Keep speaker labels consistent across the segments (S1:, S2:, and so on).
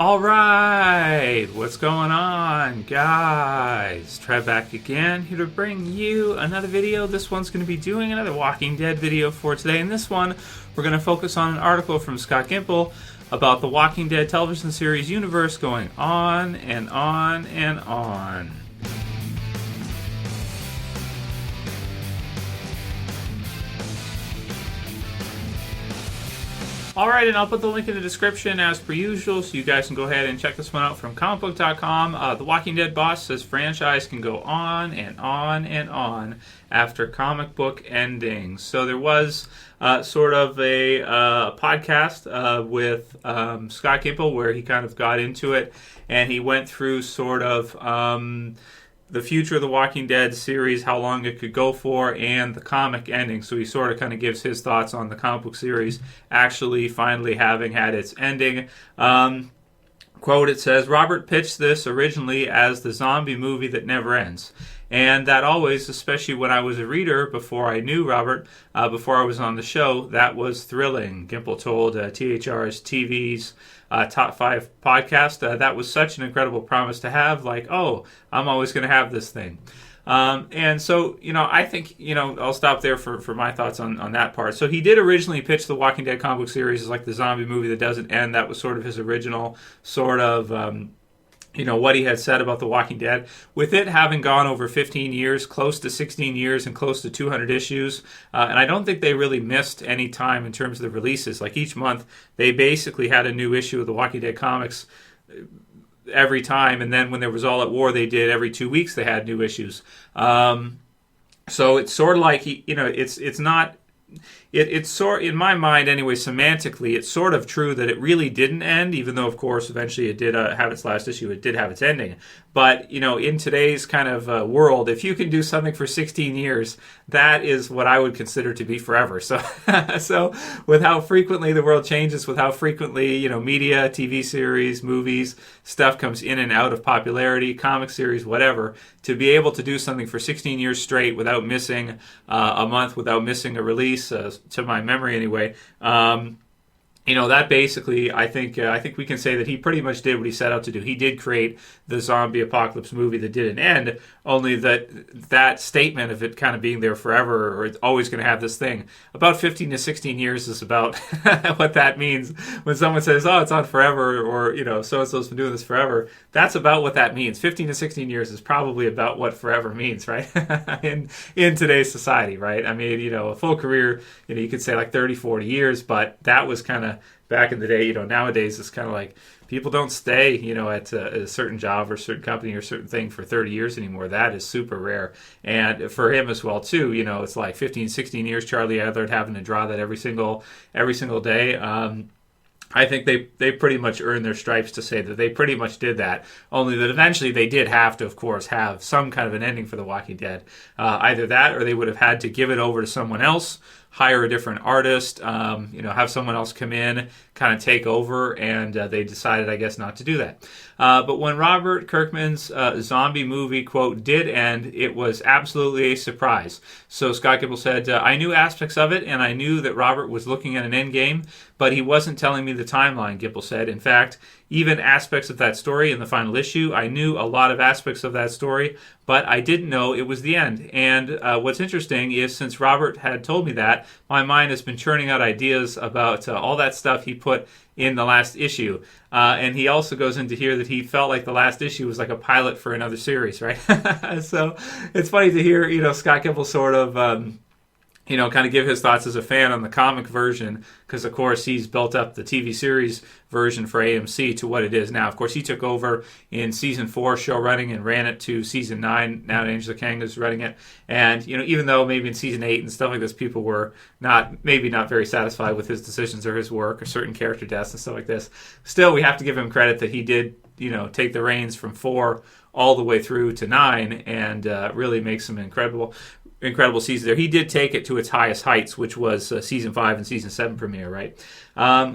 S1: All right, what's going on, guys? Trev back again, here to bring you another video. This one's going to be doing another Walking Dead video for today. In this one, we're going to focus on an article from Scott Gimple about the Walking Dead television series universe going on and on and on. Alright, and I'll put the link in the description as per usual, so you guys can go ahead and check this one out from comicbook.com. The Walking Dead boss says franchise can go on and on and on after comic book endings. So there was sort of a podcast with Scott Gimple where he kind of got into it, and he went through sort of the future of the Walking Dead series, how long it could go for, and the comic ending. So he sort of kind of gives his thoughts on the comic book series actually finally having had its ending. Quote, it says, Robert pitched this originally as the zombie movie that never ends. And that always, especially when I was a reader before I knew Robert, before I was on the show, that was thrilling. Gimple told THR's TV's Top 5 podcast, that was such an incredible promise to have, like, oh, I'm always going to have this thing. And so, I think, I'll stop there for my thoughts on that part. So he did originally pitch the Walking Dead comic book series as like the zombie movie that doesn't end. That was sort of his original sort of what he had said about The Walking Dead. With it having gone over 15 years, close to 16 years, and close to 200 issues, and I don't think they really missed any time in terms of the releases. Like each month, they basically had a new issue of The Walking Dead comics every time, and then when there was All at War, they did every 2 weeks they had new issues. So it's sort of like, it's not... It's sort, in my mind anyway, semantically, it's sort of true that it really didn't end, even though, of course, eventually it did have its last issue. It did have its ending. But, in today's kind of world, if you can do something for 16 years, that is what I would consider to be forever. So, so with how frequently the world changes, with how frequently, media, TV series, movies, stuff comes in and out of popularity, comic series, whatever, to be able to do something for 16 years straight without missing a month, without missing a release, to my memory anyway, that basically, I think we can say that he pretty much did what he set out to do. He did create the zombie apocalypse movie that didn't end, only that statement of it kind of being there forever, or it's always going to have this thing. About 15 to 16 years is about what that means. When someone says, oh, it's on forever, or, so-and-so's been doing this forever, that's about what that means. 15 to 16 years is probably about what forever means, right? in today's society, right? I mean, a full career, you could say like 30, 40 years, but that was kind of back in the day. Nowadays it's kind of like people don't stay, at a certain job or certain company or certain thing for 30 years anymore. That is super rare. And for him as well, too, it's like 15, 16 years, Charlie Adler having to draw that every single day. I think they pretty much earned their stripes to say that they pretty much did that, only that eventually they did have to, of course, have some kind of an ending for The Walking Dead. Either that, or they would have had to give it over to someone else, hire a different artist, have someone else come in, kind of take over, and they decided, I guess, not to do that. But when Robert Kirkman's zombie movie, quote, did end, it was absolutely a surprise. So Scott Gimple said, I knew aspects of it, and I knew that Robert was looking at an end game, but he wasn't telling me the timeline, Gimple said. In fact, even aspects of that story in the final issue, I knew a lot of aspects of that story, but I didn't know it was the end. And what's interesting is, since Robert had told me that, my mind has been churning out ideas about all that stuff he put in the last issue. And he also goes into here that he felt like the last issue was like a pilot for another series, right? So it's funny to hear, Scott Gimple sort of... kind of give his thoughts as a fan on the comic version, because, of course, he's built up the TV series version for AMC to what it is now. Of course, he took over in Season 4 show running and ran it to Season 9. Now Angela Kang is running it. And, even though maybe in Season 8 and stuff like this, people were not very satisfied with his decisions or his work or certain character deaths and stuff like this, still, we have to give him credit that he did, take the reins from 4 all the way through to 9 and really make some incredible incredible seasons there. He did take it to its highest heights, which was season 5 and season 7 premiere, right?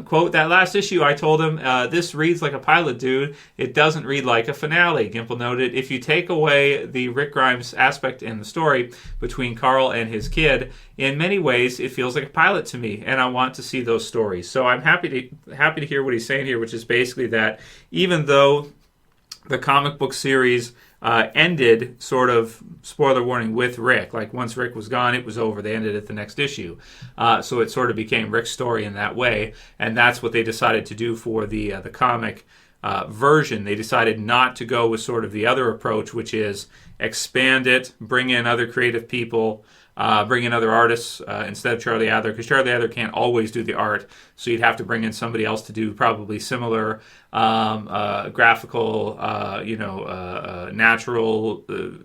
S1: Quote, that last issue, I told him, this reads like a pilot, dude. It doesn't read like a finale. Gimple noted, if you take away the Rick Grimes aspect in the story between Carl and his kid, in many ways, it feels like a pilot to me, and I want to see those stories. So I'm happy to hear what he's saying here, which is basically that even though the comic book series ended, sort of, spoiler warning, with Rick. Like, once Rick was gone, it was over. They ended at the next issue. So it sort of became Rick's story in that way, and that's what they decided to do for the comic version. They decided not to go with sort of the other approach, which is expand it, bring in other creative people, bring in other artists instead of Charlie Adler, because Charlie Adler can't always do the art, so you'd have to bring in somebody else to do probably similar graphical,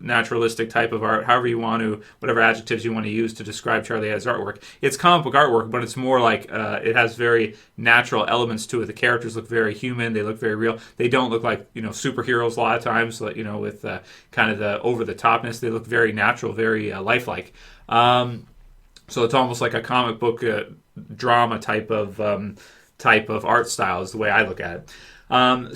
S1: naturalistic type of art, however you want to, whatever adjectives you want to use to describe Charlie Adler's artwork. It's comic book artwork, but it's more like it has very natural elements to it. The characters look very human. They look very real. They don't look like, superheroes a lot of times, like, with kind of the over-the-topness. They look very natural, very lifelike. So it's almost like a comic book drama type of art style is the way I look at it.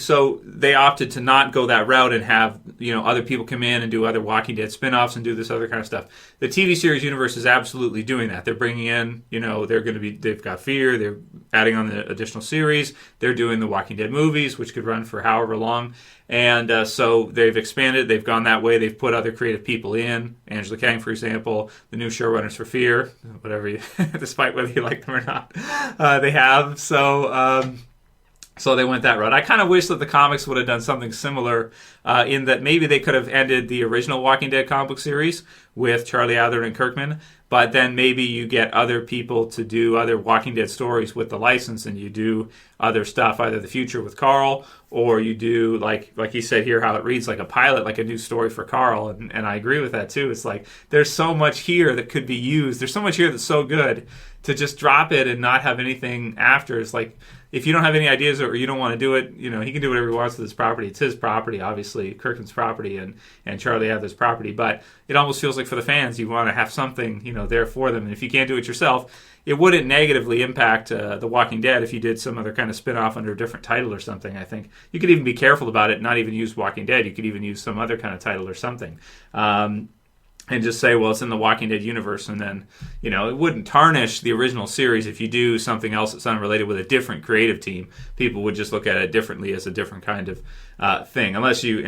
S1: So they opted to not go that route and have, other people come in and do other Walking Dead spin-offs and do this other kind of stuff. The TV series universe is absolutely doing that. They're bringing in, they've got Fear, they're adding on the additional series, they're doing the Walking Dead movies, which could run for however long. And so they've expanded, they've gone that way, they've put other creative people in, Angela Kang, for example, the new showrunners for Fear, despite whether you like them or not, they have. So they went that route. I kind of wish that the comics would have done something similar in that maybe they could have ended the original Walking Dead comic book series with Charlie Adler and Kirkman, but then maybe you get other people to do other Walking Dead stories with the license, and you do other stuff, either the future with Carl, or you do, like he said here, how it reads like a pilot, like a new story for Carl, and I agree with that too. It's like, there's so much here that could be used. There's so much here that's so good to just drop it and not have anything after. It's like, if you don't have any ideas or you don't want to do it, he can do whatever he wants with his property. It's his property, obviously, Kirkman's property and Charlie Adler's property. But it almost feels like for the fans, you want to have something, there for them. And if you can't do it yourself, it wouldn't negatively impact The Walking Dead if you did some other kind of spin-off under a different title or something, I think. You could even be careful about it, not even use Walking Dead. You could even use some other kind of title or something. And just say, well, it's in the Walking Dead universe, and then, it wouldn't tarnish the original series if you do something else that's unrelated with a different creative team. People would just look at it differently as a different kind of thing. And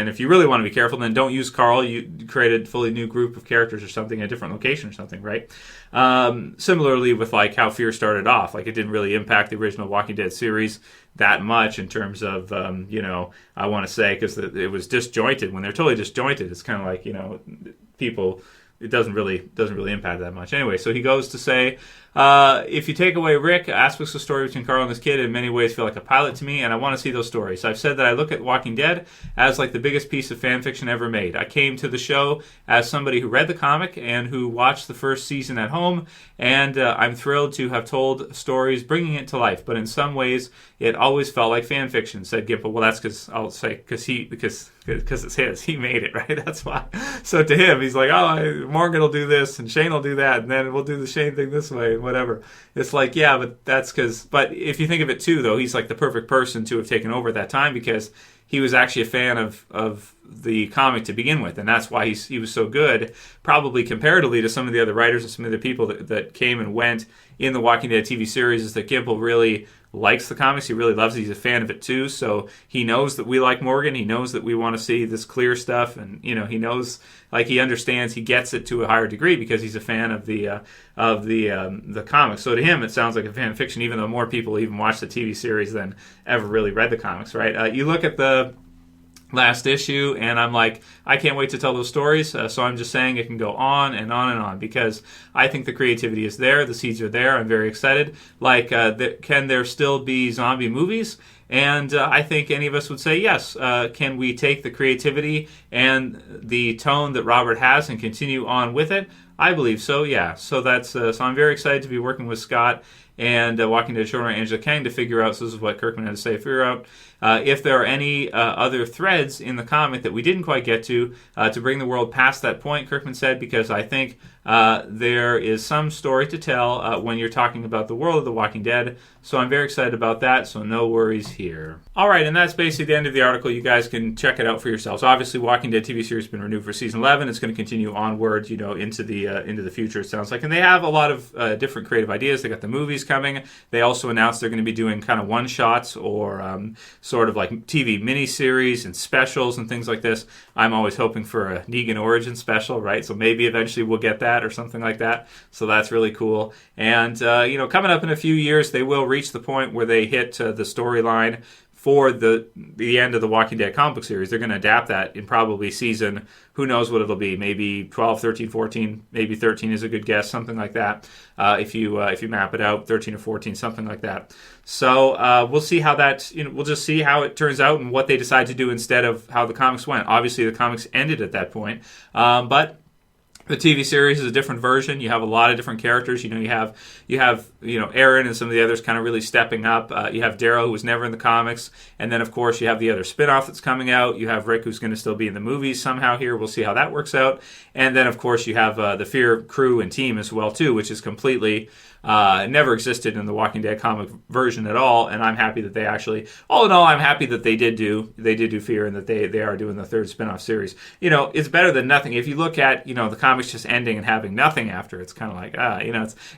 S1: if you really want to be careful, then don't use Carl. You create a fully new group of characters or something, a different location or something, right? Similarly with like how Fear started off, like it didn't really impact the original Walking Dead series that much in terms of, I want to say, because it was disjointed. When they're totally disjointed, it's kind of like, people, it doesn't really impact that much. Anyway, so he goes to say, if you take away Rick, aspects of the story between Carl and his kid in many ways feel like a pilot to me, and I want to see those stories. I've said that I look at Walking Dead as like the biggest piece of fan fiction ever made. I came to the show as somebody who read the comic and who watched the first season at home, and I'm thrilled to have told stories bringing it to life. But in some ways, it always felt like fan fiction, said Gimple. Well, that's because it's his. He made it, right? That's why. So to him, he's like, oh, Morgan will do this, and Shane will do that, and then we'll do the Shane thing this way, and whatever. It's like, yeah, but that's because... But if you think of it, too, though, he's like the perfect person to have taken over at that time, because he was actually a fan of the comic to begin with, and that's why he was so good, probably comparatively to some of the other writers and some of the people that came and went in the Walking Dead TV series, is that Gimple really likes the comics. He really loves it. He's a fan of it too. So he knows that we like Morgan. He knows that we want to see this clear stuff, and he knows, like, he understands, he gets it to a higher degree because he's a fan of the comics. So to him, it sounds like a fan fiction, even though more people even watch the TV series than ever really read the comics. Right? You look at the last issue, and I'm like, I can't wait to tell those stories, so I'm just saying it can go on and on and on, because I think the creativity is there, the seeds are there, I'm very excited. Like, can there still be zombie movies? And I think any of us would say yes. Can we take the creativity and the tone that Robert has and continue on with it? I believe so, yeah. So that's so I'm very excited to be working with Scott and Walking Dead showrunner Angela Kang to figure out, so this is what Kirkman had to say, figure out if there are any other threads in the comic that we didn't quite get to bring the world past that point, Kirkman said, because I think there is some story to tell when you're talking about the world of The Walking Dead. So I'm very excited about that, so no worries here. All right, and that's basically the end of the article. You guys can check it out for yourselves. Obviously, Walking Dead TV series has been renewed for season 11. It's going to continue onward, into the future, it sounds like. And they have a lot of different creative ideas. They got the movies coming. They also announced they're going to be doing kind of one-shots or sort of like TV miniseries and specials and things like this. I'm always hoping for a Negan origin special, right? So maybe eventually we'll get that or something like that. So that's really cool. And, coming up in a few years, they will reach the point where they hit the storyline for the end of the Walking Dead comic book series. They're going to adapt that in probably season, who knows what it'll be, maybe 12, 13, 14, maybe 13 is a good guess, something like that. If you map it out, 13 or 14, something like that. So we'll see how that, we'll just see how it turns out and what they decide to do instead of how the comics went. Obviously, the comics ended at that point, but the TV series is a different version. You have a lot of different characters. You have Aaron and some of the others kind of really stepping up. You have Daryl, who was never in the comics, and then of course you have the other spinoff that's coming out. You have Rick, who's going to still be in the movies somehow here. We'll see how that works out. And then of course you have the Fear crew and team as well too, which is completely never existed in the Walking Dead comic version at all. And I'm happy that they actually, all in all, I'm happy that they did do Fear and that they are doing the third spinoff series. It's better than nothing. If you look at the comics just ending and having nothing after, it's kind of like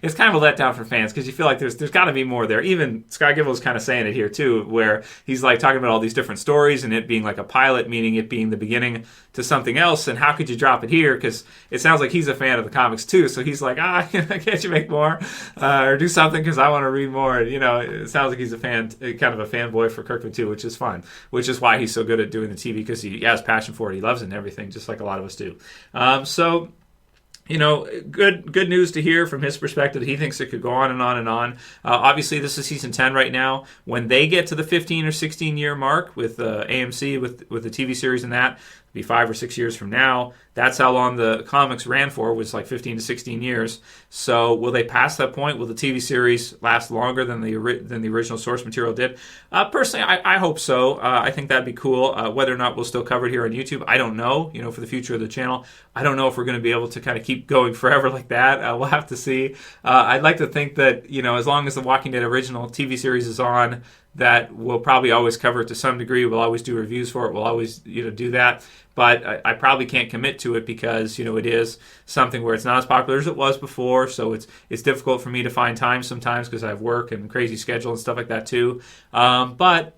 S1: it's kind of a letdown for fans because you feel like there's got to be more there. Even Scott Gimple is kind of saying it here too, where he's like talking about all these different stories and it being like a pilot, meaning it being the beginning to something else. And how could you drop it here? Because it sounds like he's a fan of the comics too. So he's like, can't you make more or do something because I want to read more? It sounds like he's a fan, kind of a fanboy for Kirkman too, which is fun. Which is why he's so good at doing the TV because he has passion for it. He loves it and everything, just like a lot of us do. Good news to hear from his perspective. He thinks it could go on and on and on. Obviously, this is season 10 right now. When they get to the 15 or 16 year mark with AMC, with the TV series and that, be 5 or 6 years from now. That's how long the comics ran for, was like 15 to 16 years. So will they pass that point? Will the TV series last longer than the original source material did? Personally, I hope so. I think that'd be cool. Whether or not we'll still cover it here on YouTube, I don't know. For the future of the channel, I don't know if we're going to be able to kind of keep going forever like that. We'll have to see. I'd like to think that, as long as the Walking Dead original TV series is on, that we'll probably always cover it to some degree. We'll always do reviews for it. We'll always, do that. But I probably can't commit to it because, it is something where it's not as popular as it was before. So it's difficult for me to find time sometimes because I have work and crazy schedule and stuff like that too. But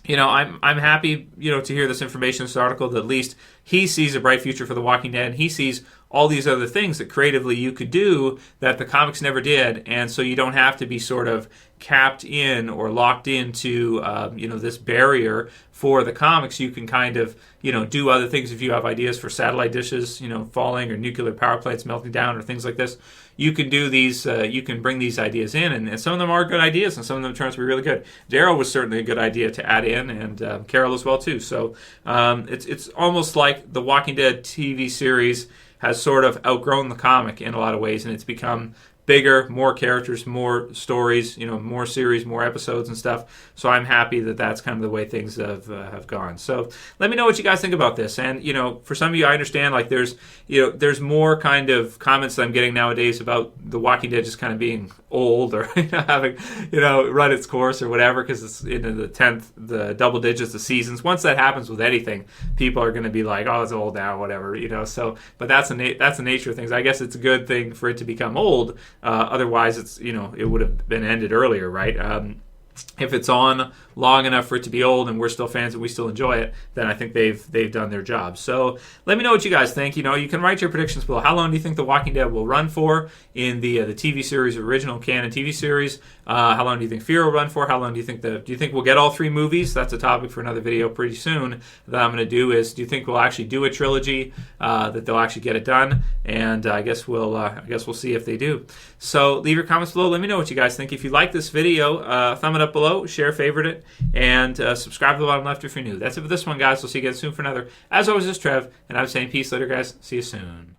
S1: I'm happy, to hear this information, this article, that at least he sees a bright future for The Walking Dead. And he sees all these other things that creatively you could do that the comics never did. And so you don't have to be sort of capped in or locked into, this barrier for the comics. You can kind of, do other things. If you have ideas for satellite dishes, falling, or nuclear power plants melting down, or things like this, you can do these, you can bring these ideas in, and some of them are good ideas, and some of them turn out to be really good. Daryl was certainly a good idea to add in, and Carol as well too. So it's almost like the Walking Dead TV series has sort of outgrown the comic in a lot of ways, and it's become bigger, more characters, more stories, more series, more episodes and stuff. So I'm happy that that's kind of the way things have gone. So let me know what you guys think about this. And for some of you, I understand like there's more kind of comments that I'm getting nowadays about The Walking Dead just kind of being old or having run its course or whatever, because it's into the double digits of seasons. Once that happens with anything, people are going to be like, oh, it's old now, whatever. So, but that's the nature of things. I guess it's a good thing for it to become old. Otherwise, it's it would have been ended earlier, right? If it's on long enough for it to be old and we're still fans and we still enjoy it, then I think they've done their job. So let me know what you guys think. You can write your predictions below. How long do you think The Walking Dead will run for in the TV series, original canon TV series? How long do you think Fear will run for? How long do you think we'll get all 3 movies? That's a topic for another video pretty soon that I'm going to do. Do you think we'll actually do a trilogy? That they'll actually get it done? And I guess we'll see if they do. So leave your comments below. Let me know what you guys think. If you like this video, thumb it up below, share, favorite it, and subscribe to the bottom left if you're new. That's it for this one, guys. We'll see you again soon for another. As always, this is Trev, and I'm saying peace later, guys. See you soon.